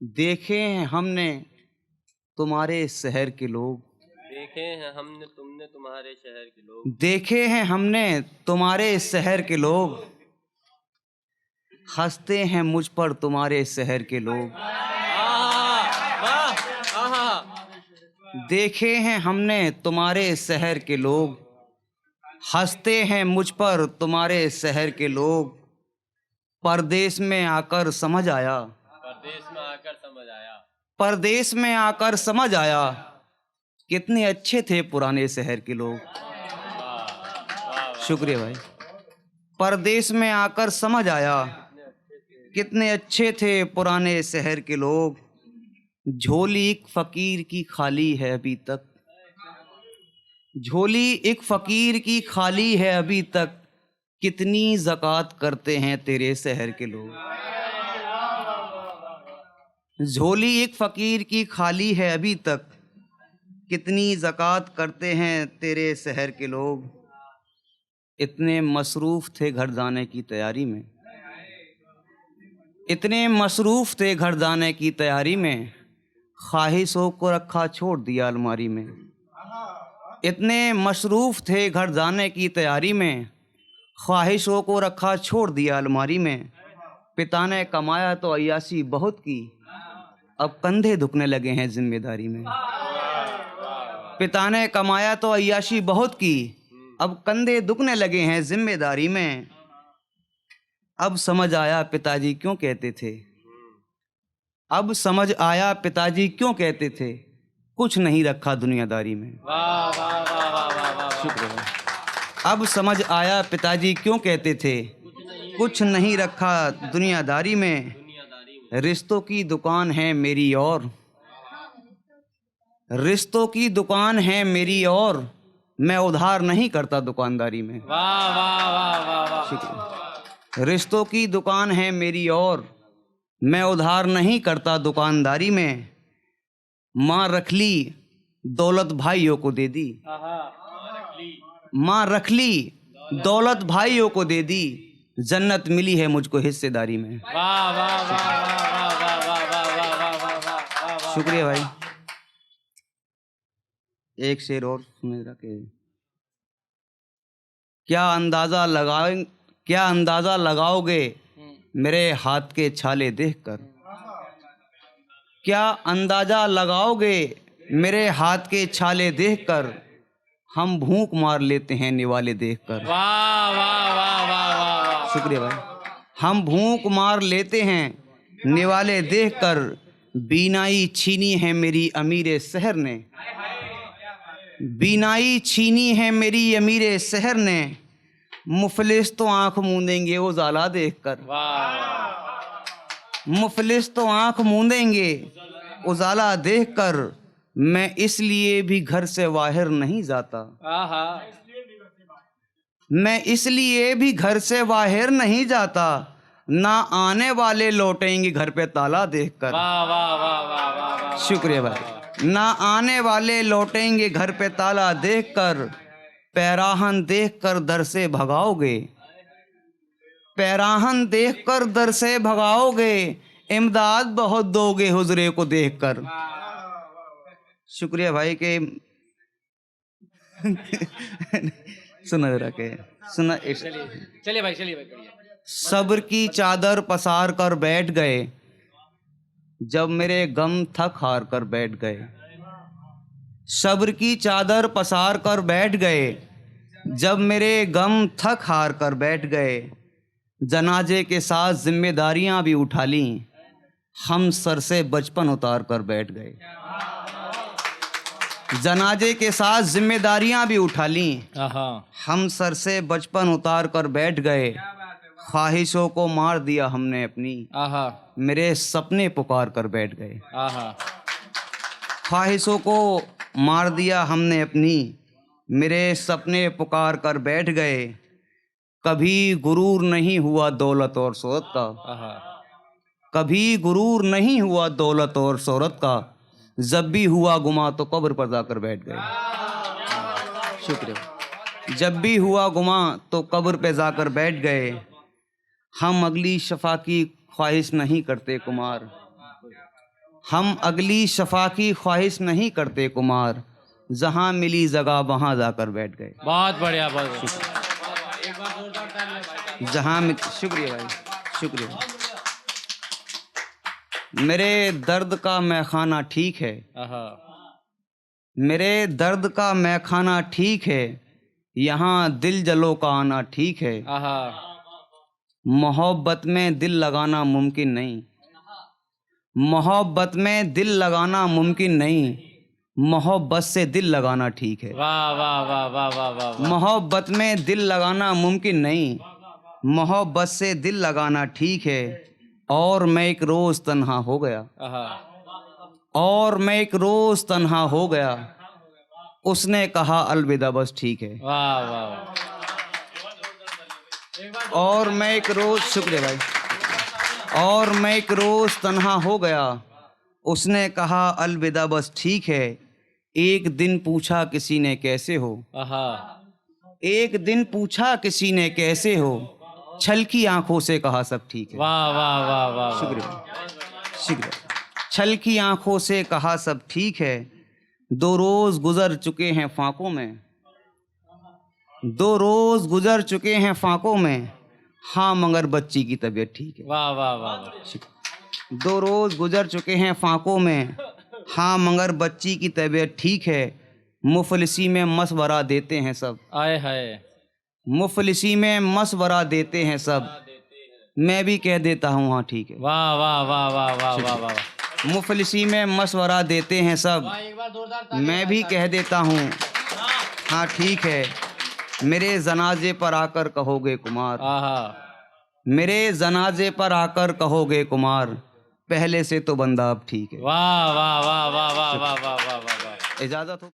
देखे हैं हमने तुम्हारे शहर के लोग, देखे हैं हमने तुमने तुम्हारे शहर के लोग, देखे हैं हमने तुम्हारे शहर के लोग, हंसते हैं मुझ पर तुम्हारे शहर के लोग। देखे हैं हमने तुम्हारे शहर के लोग, हंसते हैं मुझ पर तुम्हारे शहर के लोग। परदेश में आकर समझ आया, परदेश में आकर समझ आया, परदेश में आकर समझ आया, कितने अच्छे थे पुराने शहर के लोग। शुक्रिया भाई। परदेश में आकर समझ आया, कितने अच्छे थे पुराने शहर के लोग। झोली एक फकीर की खाली है अभी तक, झोली एक फकीर की खाली है अभी तक, कितनी ज़कात करते हैं तेरे शहर के लोग। झोली एक फकीर की खाली है अभी तक, कितनी ज़कात करते हैं तेरे शहर के लोग। इतने मसरूफ़ थे घर जाने की तैयारी में, इतने मसरूफ़ थे घर जाने की तैयारी में, ख्वाहिशों को रखा छोड़ दिया अलमारी में। इतने मसरूफ़ थे घर जाने की तैयारी में, ख्वाहिशों को रखा छोड़ दिया अलमारी में। पिता ने कमाया तो अय्याशी बहुत की, अब कंधे दुखने लगे हैं जिम्मेदारी में। पिता ने कमाया तो अय्याशी बहुत की, अब कंधे दुखने लगे हैं जिम्मेदारी में। अब समझ आया पिताजी क्यों कहते थे, अब समझ आया पिताजी क्यों कहते थे, कुछ नहीं रखा दुनियादारी में। शुक्रिया। अब समझ आया पिताजी क्यों कहते थे, कुछ नहीं रखा दुनियादारी में। रिश्तों की दुकान है मेरी और, रिश्तों की दुकान है मेरी और, मैं उधार नहीं करता दुकानदारी में। शुक्रिया। रिश्तों की दुकान है मेरी और, मैं उधार नहीं करता दुकानदारी में। माँ रख ली दौलत भाइयों को दे दी, माँ रख ली दौलत भाइयों को दे दी, जन्नत मिली है मुझको हिस्सेदारी में। शुक्रिया भाई। एक शेर और सुने रखे। क्या अंदाजा लगाओगे मेरे हाथ के छाले देखकर, क्या अंदाजा लगाओगे मेरे हाथ के छाले देखकर, हम भूख मार लेते हैं निवाले देखकर। शुक्रिया भाई। हम भूख मार लेते हैं निवाले देखकर, बीनाई छीनी है मेरी अमीरे शहर ने, बीनाई छीनी है मेरी अमीरे शहर ने, मुफलिस तो आंख मूंदेंगे उजाला देखकर। मुफलिस तो आंख मूंदेंगे उजाला देखकर, मैं इसलिए भी घर से बाहर नहीं जाता, मैं इसलिए भी घर से बाहर नहीं जाता, ना आने वाले लौटेंगे घर पे ताला देखकर। शुक्रिया भाई। ना आने वाले लौटेंगे घर पे ताला देखकर, पैराहन देखकर दर से भगाओगे, पैराहन देखकर दर से भगाओगे, इमदाद बहुत दोगे हुजरे को देखकर। शुक्रिया भाई के सुना जरा के सुना। चलिए भाई, चलिए भाई। सब्र की चादर पसार कर बैठ गए, जब मेरे गम थक हार कर बैठ गए। सब्र की चादर पसार कर बैठ गए, जब मेरे गम थक हार कर बैठ गए। जनाजे के साथ जिम्मेदारियां भी उठा लीं, हम सर से बचपन उतार कर बैठ गए। जनाजे के साथ जिम्मेदारियां भी उठा लीं, हम सर से बचपन उतार कर बैठ गए। ख्वाहिशों को मार दिया हमने अपनी, मेरे सपने पुकार कर बैठ गए। ख्वाहिशों को मार दिया हमने अपनी, मेरे सपने पुकार कर बैठ गए। कभी गुरूर नहीं हुआ दौलत और शोहरत का, कभी गुरूर नहीं हुआ दौलत और शोहरत का, जब भी हुआ गुमा तो कब्र पर जाकर बैठ गए। शुक्रिया। जब भी हुआ गुमा तो कब्र पे जाकर बैठ गए। हम अगली शफा की ख्वाहिश नहीं करते कुमार, हम अगली शफा की ख्वाहिश नहीं करते कुमार, जहाँ मिली जगह वहाँ जाकर बैठ गए। बहुत बढ़िया, बहुत बढ़िया। शुक्रिया भाई, शुक्रिया। मेरे दर्द का मैखाना ठीक है, आहा, मेरे दर्द का मैखाना ठीक है, यहाँ दिल जलो का आना ठीक है। आहा, मोहब्बत में दिल लगाना मुमकिन नहीं, मोहब्बत में दिल लगाना मुमकिन नहीं, मोहब्बत से दिल लगाना ठीक है। वाह वाह वाह वाह वाह वाह वाह। मोहब्बत में दिल लगाना मुमकिन नहीं, मोहब्बत से दिल लगाना ठीक है। और मैं एक रोज़ तन्हा हो गया, आहा, और मैं एक रोज़ तन्हा हो गया, उसने कहा अलविदा बस ठीक है। वाह वाह वाह। और मैं एक रोज़, शुक्रिया भाई, और मैं एक रोज़ तन्हा हो गया, उसने कहा अलविदा बस ठीक है। एक दिन पूछा किसी ने कैसे हो, आहा, एक दिन पूछा किसी ने कैसे हो, छल की आंखों से कहा सब ठीक है। वाह वाह वाह वाह। शुक्रिया, शुक्रिया। छल की आंखों से कहा सब ठीक है। 2 रोज़ गुजर चुके हैं फांकों में, 2 रोज़ गुजर चुके हैं फांकों में, हाँ मगर बच्ची की तबीयत ठीक है। वाह वाह वाह। 2 रोज़ गुजर चुके हैं फांकों में, हाँ मगर बच्ची की तबीयत ठीक है। मुफलिसी में मशवरा देते हैं सब, आए हाय, मुफलिसी में मशवरा देते हैं सब, मैं भी कह देता हूँ हाँ ठीक है। वाह वाह वाह वाह वाह वाह वाह। मुफलिसी में मशवरा देते हैं सब, मैं भी कह देता हूँ हाँ ठीक है। मेरे जनाजे पर आकर कहोगे कुमार, आहा, मेरे जनाजे पर आकर कहोगे कुमार, पहले से तो बंदा अब ठीक है। वाह वाह वाह वाह वाह वाह वाह वाह वाह। इजाज़त हो।